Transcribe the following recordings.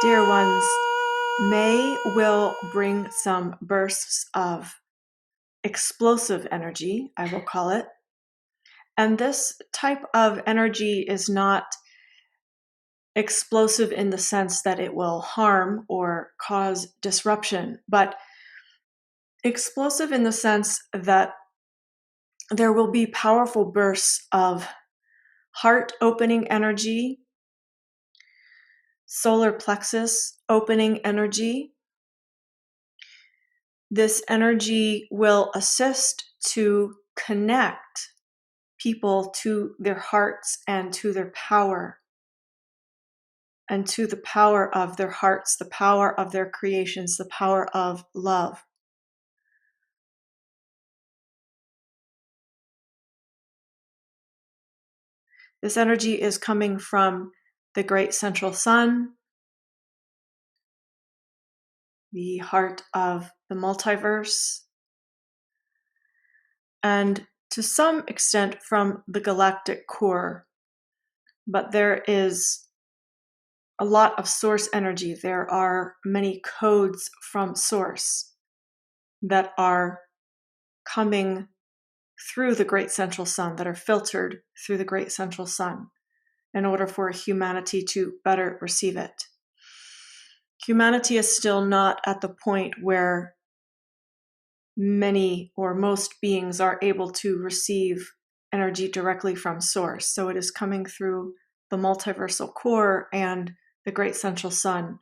Dear ones, May will bring some bursts of explosive energy, I will call it. And this type of energy is not explosive in the sense that it will harm or cause disruption, but explosive in the sense that there will be powerful bursts of heart opening energy, solar plexus opening energy. This energy will assist to connect people to their hearts and to their power, and to the power of their hearts, the power of their creations, the power of love. This energy is coming from the great central sun, the heart of the multiverse, and to some extent from the galactic core. But there is a lot of source energy. There are many codes from source that are coming through the great central sun, that are filtered through the great central sun in order for humanity to better receive it. Humanity is still not at the point where many or most beings are able to receive energy directly from source. So it is coming through the multiversal core and the great central sun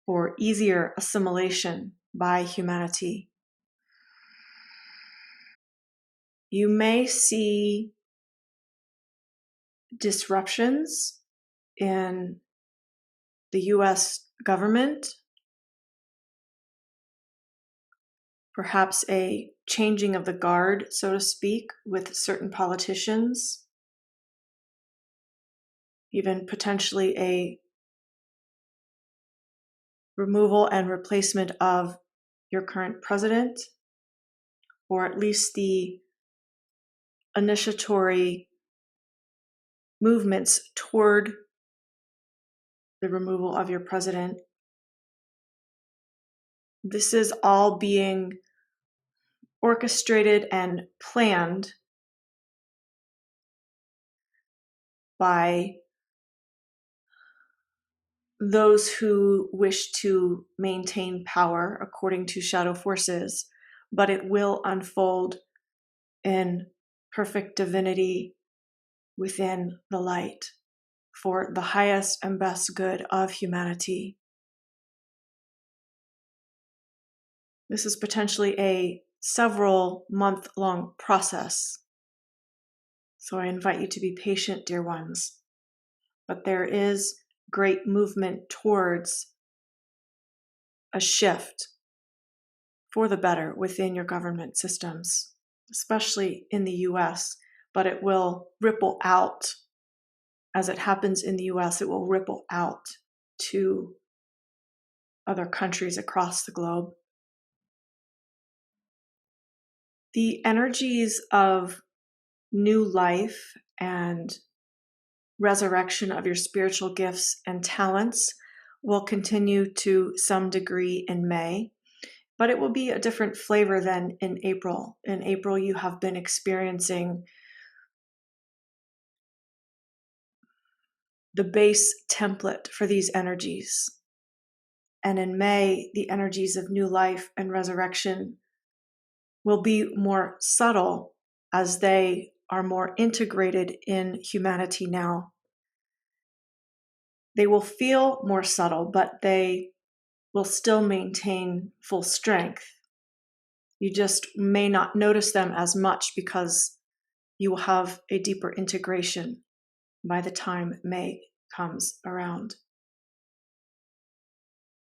for easier assimilation by humanity. You may see disruptions in the US government, perhaps a changing of the guard, so to speak, with certain politicians, even potentially a removal and replacement of your current president, or at least the initiatory movements toward the removal of your president. This is all being orchestrated and planned by those who wish to maintain power according to shadow forces, but it will unfold in perfect divinity within the light for the highest and best good of humanity. This is potentially a several month-long process, so I invite you to be patient, dear ones. But there is great movement towards a shift for the better within your government systems, especially in the US, but it will ripple out. As it happens in the US, it will ripple out to other countries across the globe. The energies of new life and resurrection of your spiritual gifts and talents will continue to some degree in May, but it will be a different flavor than in April. In April, you have been experiencing the base template for these energies. And in May, the energies of new life and resurrection will be more subtle as they are more integrated in humanity now. They will feel more subtle, but they will still maintain full strength. You just may not notice them as much because you will have a deeper integration by the time May comes around.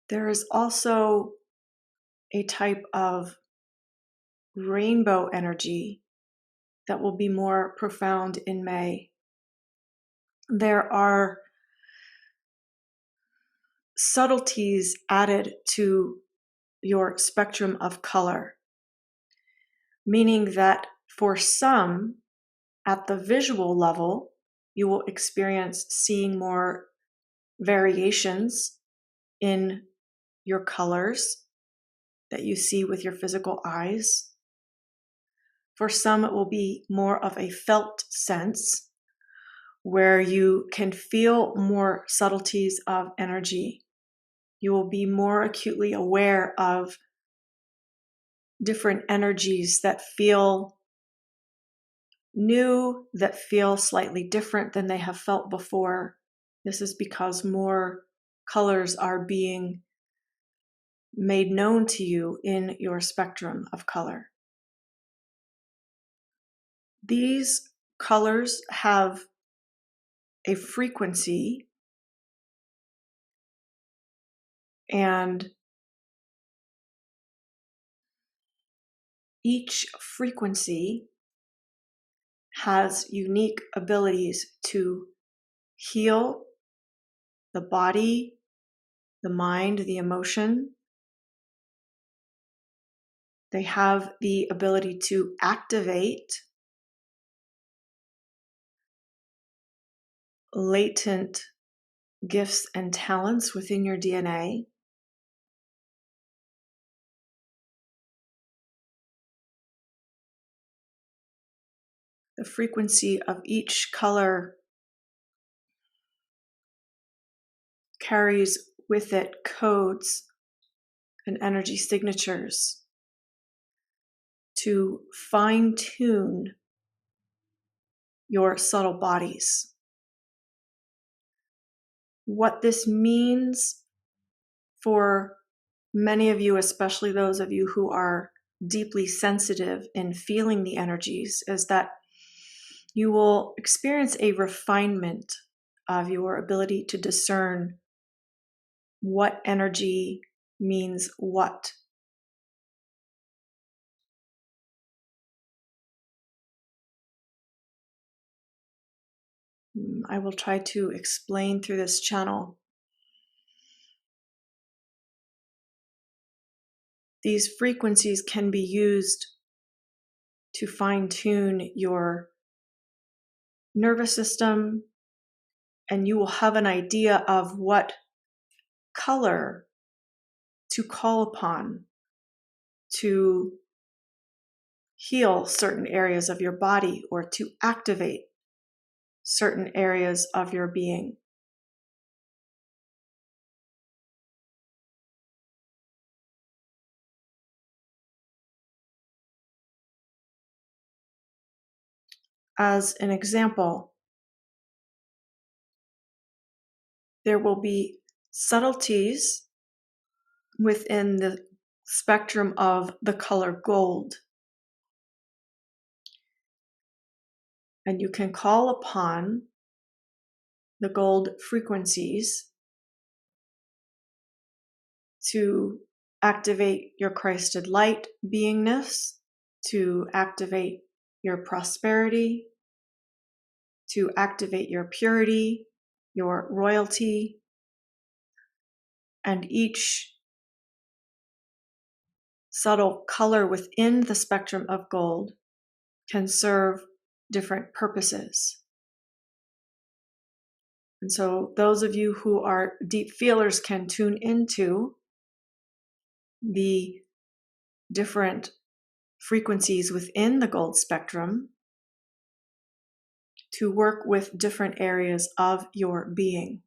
There is also a type of rainbow energy that will be more profound in May. There are subtleties added to your spectrum of color, meaning that for some, at the visual level, you will experience seeing more variations in your colors that you see with your physical eyes. For some, it will be more of a felt sense where you can feel more subtleties of energy. You will be more acutely aware of different energies that feel new, that feel slightly different than they have felt before. This is because more colors are being made known to you in your spectrum of color. These colors have a frequency, and each frequency has unique abilities to heal the body, the mind, the emotion. They have the ability to activate latent gifts and talents within your DNA. The frequency of each color carries with it codes and energy signatures to fine-tune your subtle bodies. What this means for many of you, especially those of you who are deeply sensitive in feeling the energies, is that you will experience a refinement of your ability to discern what energy means what. I will try to explain through this channel. These frequencies can be used to fine-tune your nervous system, and you will have an idea of what color to call upon to heal certain areas of your body or to activate certain areas of your being. As an example, there will be subtleties within the spectrum of the color gold. And you can call upon the gold frequencies to activate your Christed light beingness, to activate your prosperity, to activate your purity, your royalty, and each subtle color within the spectrum of gold can serve different purposes. And so those of you who are deep feelers can tune into the different frequencies within the gold spectrum to work with different areas of your being.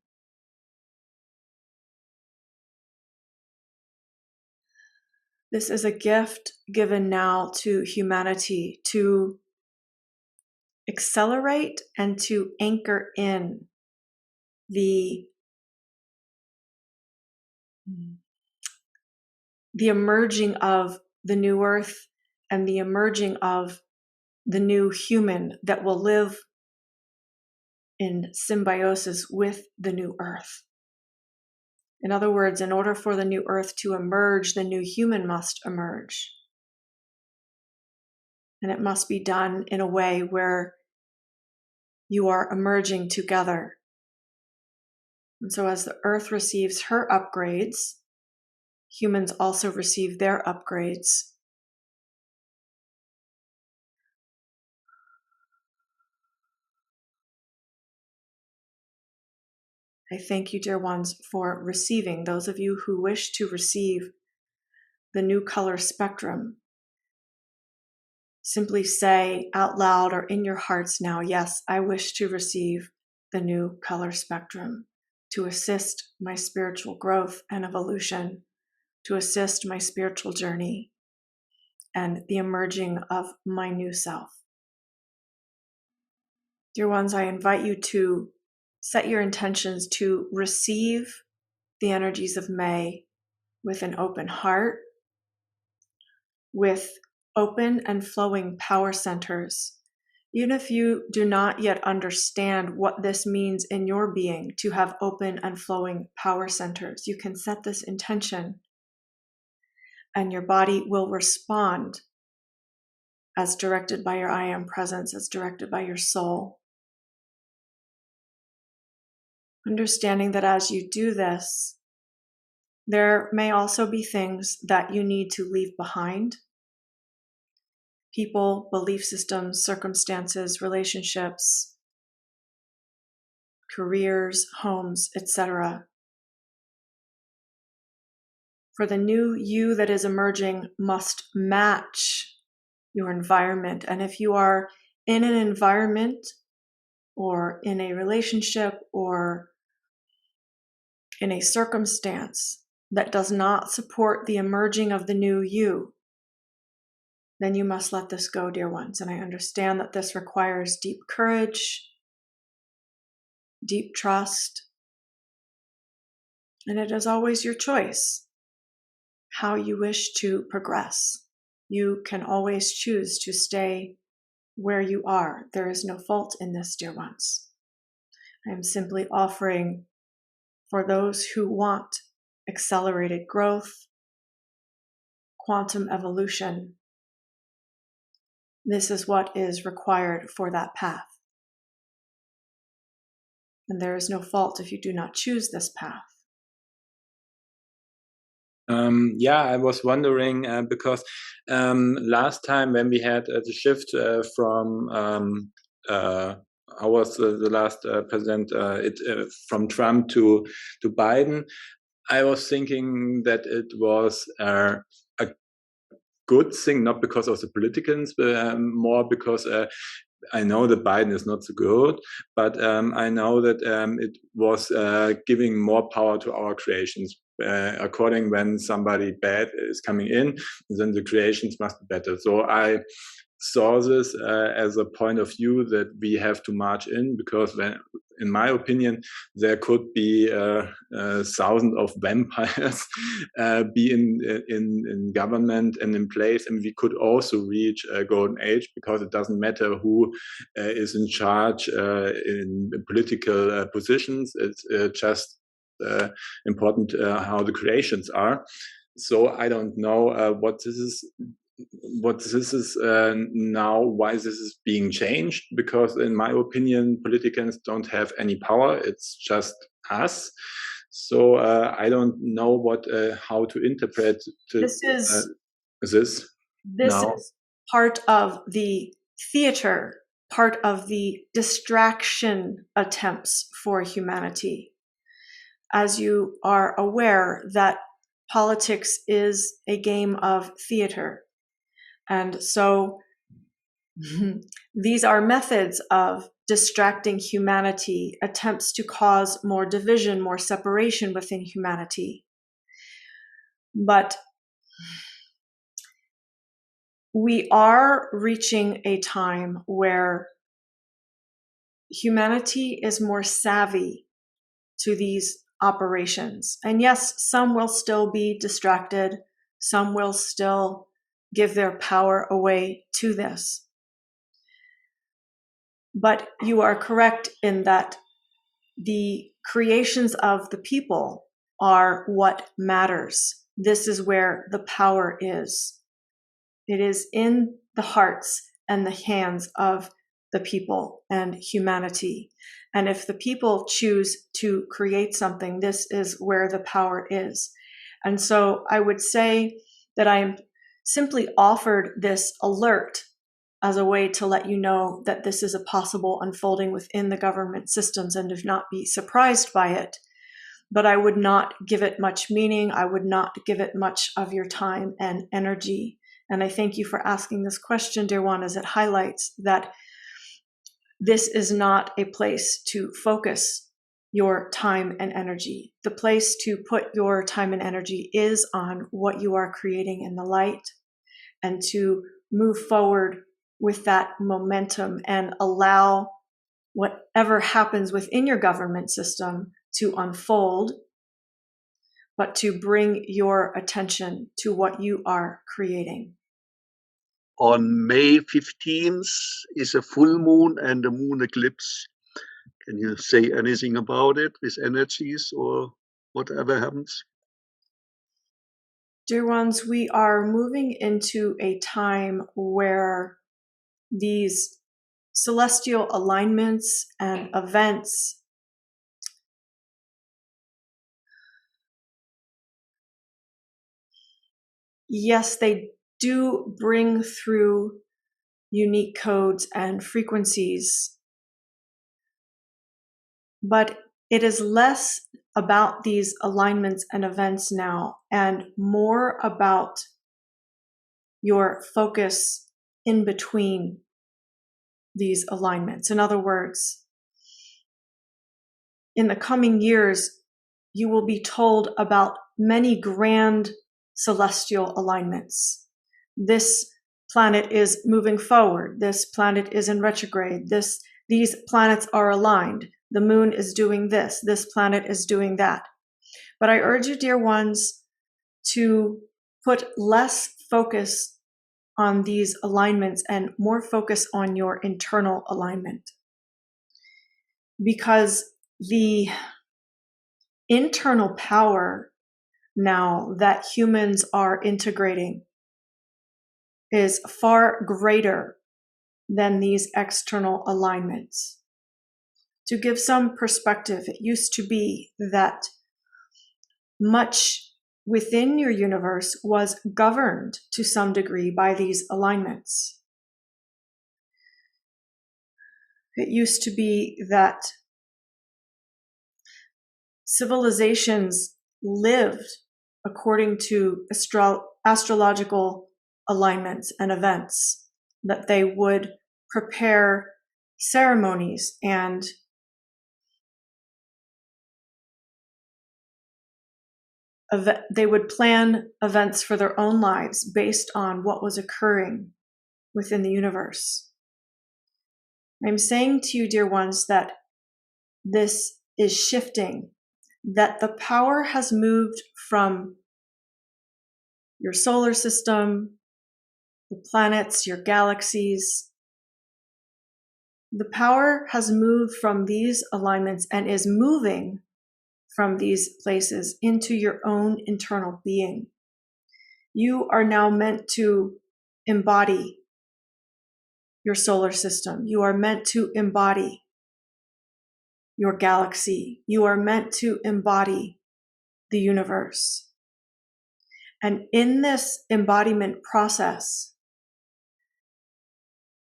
This is a gift given now to humanity to accelerate and to anchor in the emerging of the new earth and the emerging of the new human that will live in symbiosis with the new earth. In other words, in order for the new earth to emerge, the new human must emerge. And it must be done in a way where you are emerging together. And so as the earth receives her upgrades, humans also receive their upgrades. I thank you, dear ones, for receiving. Those of you who wish to receive the new color spectrum, simply say out loud or in your hearts now, yes, I wish to receive the new color spectrum to assist my spiritual growth and evolution, to assist my spiritual journey and the emerging of my new self. Dear ones, I invite you to set your intentions to receive the energies of May with an open heart, with open and flowing power centers. Even if you do not yet understand what this means in your being to have open and flowing power centers, you can set this intention and your body will respond as directed by your I Am presence, as directed by your soul. Understanding that as you do this, there may also be things that you need to leave behind. People, belief systems, circumstances, relationships, careers, homes, etc. For the new you that is emerging must match your environment. And if you are in an environment or in a relationship or in a circumstance that does not support the emerging of the new you, then you must let this go, dear ones. And I understand that this requires deep courage, deep trust, and it is always your choice how you wish to progress. You can always choose to stay where you are. There is no fault in this, dear ones. I am simply offering for those who want accelerated growth, quantum evolution. This is what is required for that path. And there is no fault if you do not choose this path. I was wondering because last time when we had the shift from I was the last president from Trump to Biden, I was thinking that it was a good thing, not because of the politicals, but more because I know that Biden is not so good, but I know that it was giving more power to our creations. According when somebody bad is coming in, then the creations must be better. So I saw this as a point of view that we have to march in, because when, in my opinion, there could be thousands of vampires be in government and in place, and we could also reach a golden age, because it doesn't matter who is in charge in political positions. It's just important how the creations are. So I don't know what this is now, why this is being changed, because in my opinion politicians don't have any power, it's just us. So I don't know what how to interpret this now. Is part of the theater, part of the distraction attempts for humanity. As you are aware that politics is a game of theater. And so these are methods of distracting humanity, attempts to cause more division, more separation within humanity. But we are reaching a time where humanity is more savvy to these operations. And yes, some will still be distracted. Some will still give their power away to this. But you are correct in that the creations of the people are what matters. This is where the power is. It is in the hearts and the hands of the people and humanity. And if the people choose to create something, this is where the power is. And so I would say that I am simply offered this alert as a way to let you know that this is a possible unfolding within the government systems and to not be surprised by it. But I would not give it much meaning. I would not give it much of your time and energy. And I thank you for asking this question, dear one, as it highlights that this is not a place to focus your time and energy. The place to put your time and energy is on what you are creating in the light, and to move forward with that momentum and allow whatever happens within your government system to unfold, but to bring your attention to what you are creating. On May 15th is a full moon and a moon eclipse. Can you say anything about it with energies or whatever happens? Dear ones, we are moving into a time where these celestial alignments and events yes, they do bring through unique codes and frequencies, but it is less about these alignments and events now and more about your focus in between these alignments. In other words, in the coming years, you will be told about many grand celestial alignments. This planet is moving forward. This planet is in retrograde. These planets are aligned. The moon is doing this. This planet is doing that. But I urge you, dear ones, to put less focus on these alignments and more focus on your internal alignment. Because the internal power now that humans are integrating is far greater than these external alignments. To give some perspective, it used to be that much within your universe was governed to some degree by these alignments. It used to be that civilizations lived according to astrological alignments and events, that they would prepare ceremonies and they would plan events for their own lives based on what was occurring within the universe. I'm saying to you, dear ones, that this is shifting, that the power has moved from your solar system, the planets, your galaxies. The power has moved from these alignments and is moving from these places into your own internal being. You are now meant to embody your solar system. You are meant to embody your galaxy. You are meant to embody the universe. And in this embodiment process,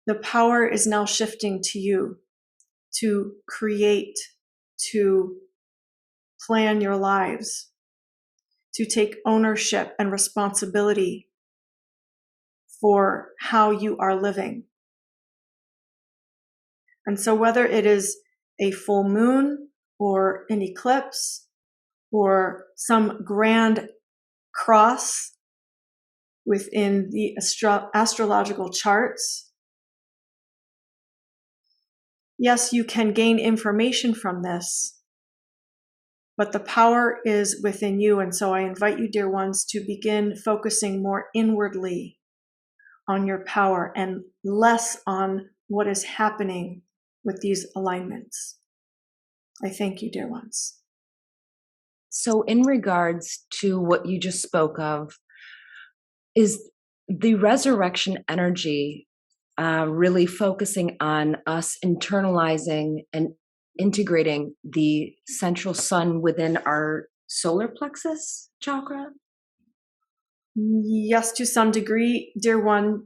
the power is now shifting to you to create, to plan your lives, to take ownership and responsibility for how you are living. And so whether it is a full moon or an eclipse or some grand cross within the astrological charts, yes, you can gain information from this, but the power is within you. And so I invite you, dear ones, to begin focusing more inwardly on your power and less on what is happening with these alignments. I thank you, dear ones. So in regards to what you just spoke of, is the resurrection energy really focusing on us internalizing and integrating the central sun within our solar plexus chakra? Yes, to some degree, dear one.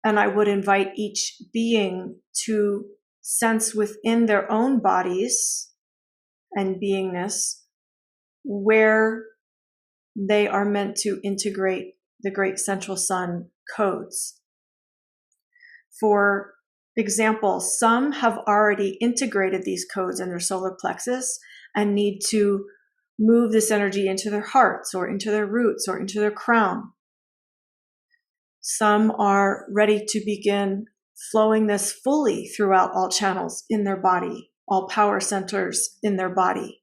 And I would invite each being to sense within their own bodies and beingness where they are meant to integrate the great central sun codes. For example, some have already integrated these codes in their solar plexus and need to move this energy into their hearts or into their roots or into their crown. Some are ready to begin flowing this fully throughout all channels in their body, all power centers in their body.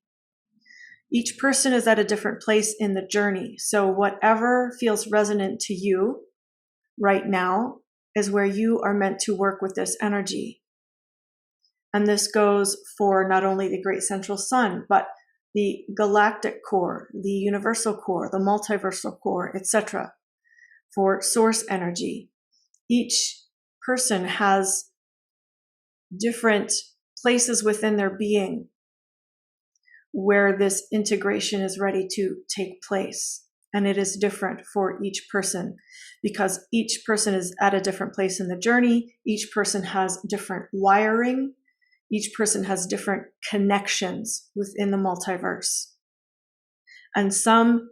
Each person is at a different place in the journey. So whatever feels resonant to you right now is where you are meant to work with this energy. And this goes for not only the great central sun, but the galactic core, the universal core, the multiversal core, etc. For source energy. Each person has different places within their being where this integration is ready to take place. And it is different for each person because each person is at a different place in the journey. Each person has different wiring. Each person has different connections within the multiverse. And some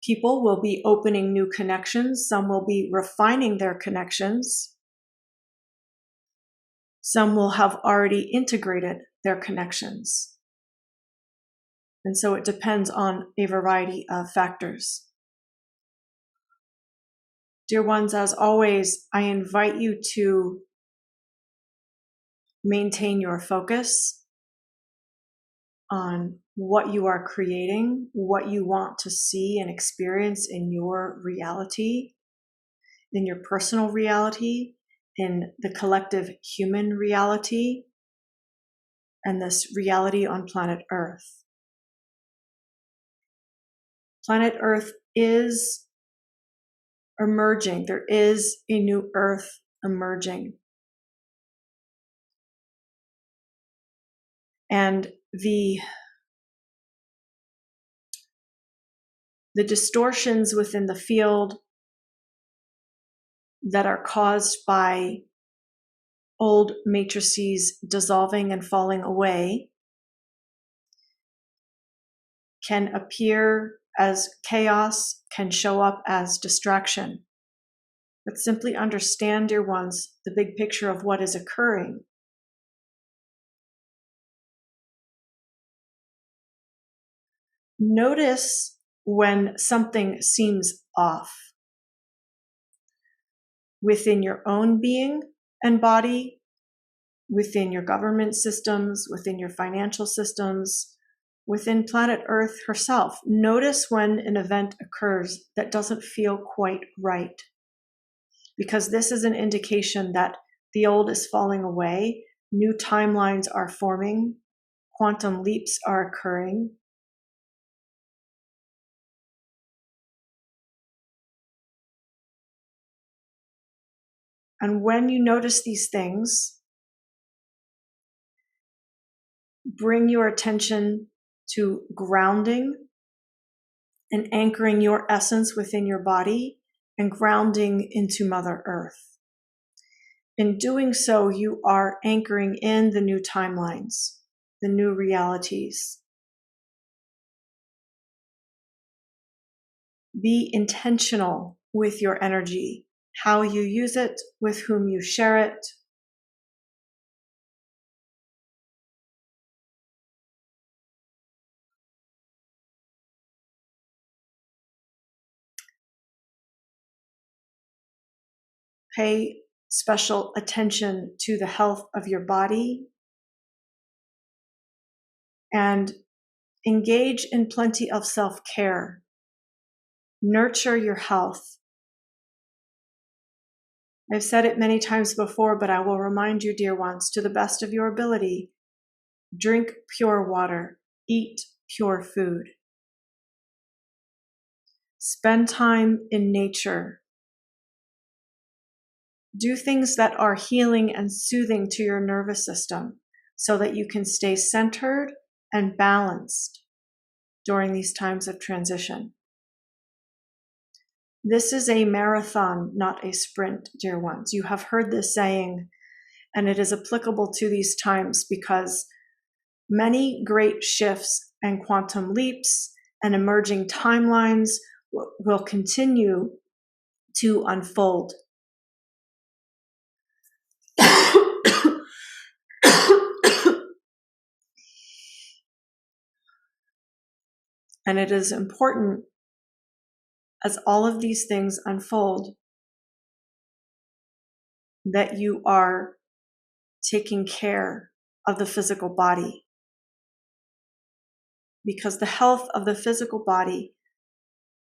people will be opening new connections. Some will be refining their connections. Some will have already integrated their connections. And so it depends on a variety of factors. Dear ones, as always, I invite you to maintain your focus on what you are creating, what you want to see and experience in your reality, in your personal reality, in the collective human reality, and this reality on planet Earth. Planet Earth is emerging. There is a new Earth emerging. And the distortions within the field that are caused by old matrices dissolving and falling away can appear as chaos, can show up as distraction. But simply understand, dear ones, the big picture of what is occurring. Notice when something seems off within your own being and body, within your government systems, within your financial systems, within planet Earth herself. Notice when an event occurs that doesn't feel quite right, because this is an indication that the old is falling away, new timelines are forming, quantum leaps are occurring. And when you notice these things, bring your attention to grounding and anchoring your essence within your body and grounding into Mother Earth. In doing so, you are anchoring in the new timelines, the new realities. Be intentional with your energy, how you use it, with whom you share it. Pay special attention to the health of your body and engage in plenty of self-care. Nurture your health. I've said it many times before, but I will remind you, dear ones, to the best of your ability, drink pure water, eat pure food. Spend time in nature. Do things that are healing and soothing to your nervous system so that you can stay centered and balanced during these times of transition. This is a marathon, not a sprint, dear ones. You have heard this saying, and it is applicable to these times because many great shifts and quantum leaps and emerging timelines will continue to unfold. And it is important, as all of these things unfold, that you are taking care of the physical body. Because the health of the physical body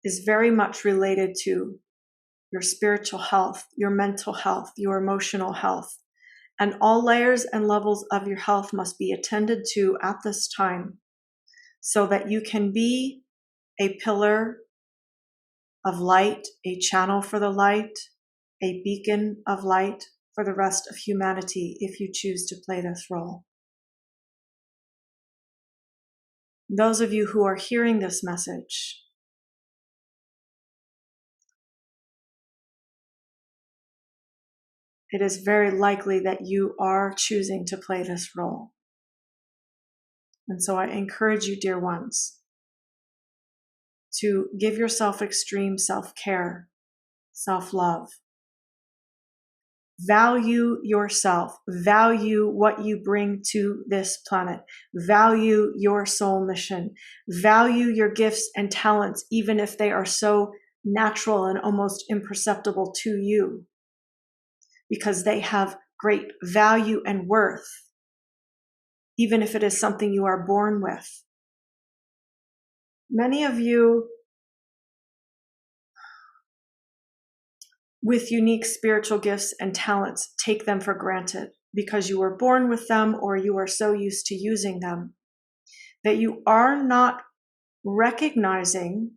is very much related to your spiritual health, your mental health, your emotional health. And all layers and levels of your health must be attended to at this time so that you can be a pillar of light, a channel for the light, a beacon of light for the rest of humanity if you choose to play this role. Those of you who are hearing this message, it is very likely that you are choosing to play this role. And so I encourage you, dear ones, to give yourself extreme self-care, self-love. Value yourself. Value what you bring to this planet. Value your soul mission. Value your gifts and talents, even if they are so natural and almost imperceptible to you, because they have great value and worth, even if it is something you are born with. Many of you with unique spiritual gifts and talents take them for granted because you were born with them or you are so used to using them that you are not recognizing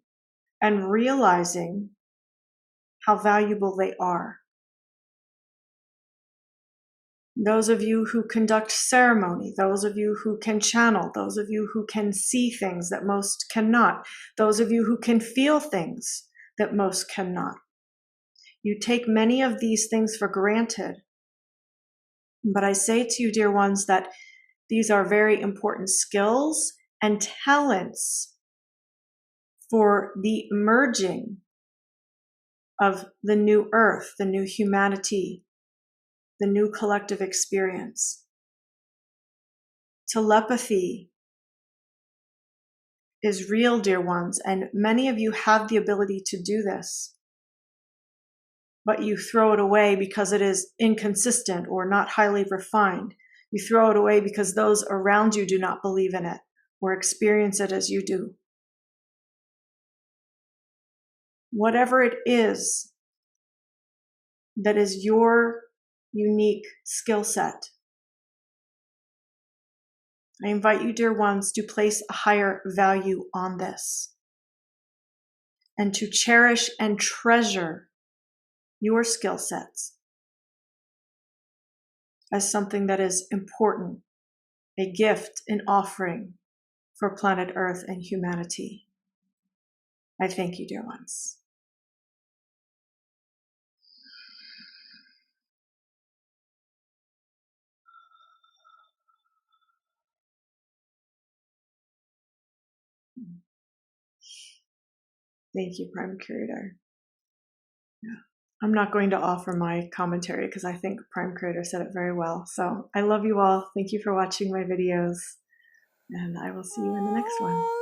and realizing how valuable they are. Those of you who conduct ceremony, those of you who can channel, those of you who can see things that most cannot, those of you who can feel things that most cannot. You take many of these things for granted. But I say to you, dear ones, that these are very important skills and talents for the merging of the new earth, the new humanity, the new collective experience. Telepathy is real, dear ones, and many of you have the ability to do this, but you throw it away because it is inconsistent or not highly refined. You throw it away because those around you do not believe in it or experience it as you do. Whatever it is that is your unique skill set, I invite you, dear ones, to place a higher value on this and to cherish and treasure your skill sets as something that is important, a gift, an offering for planet Earth and humanity. I thank you, dear ones. Thank you, Prime Curator. Yeah. I'm not going to offer my commentary because I think Prime Curator said it very well. So I love you all. Thank you for watching my videos, and I will see you in the next one.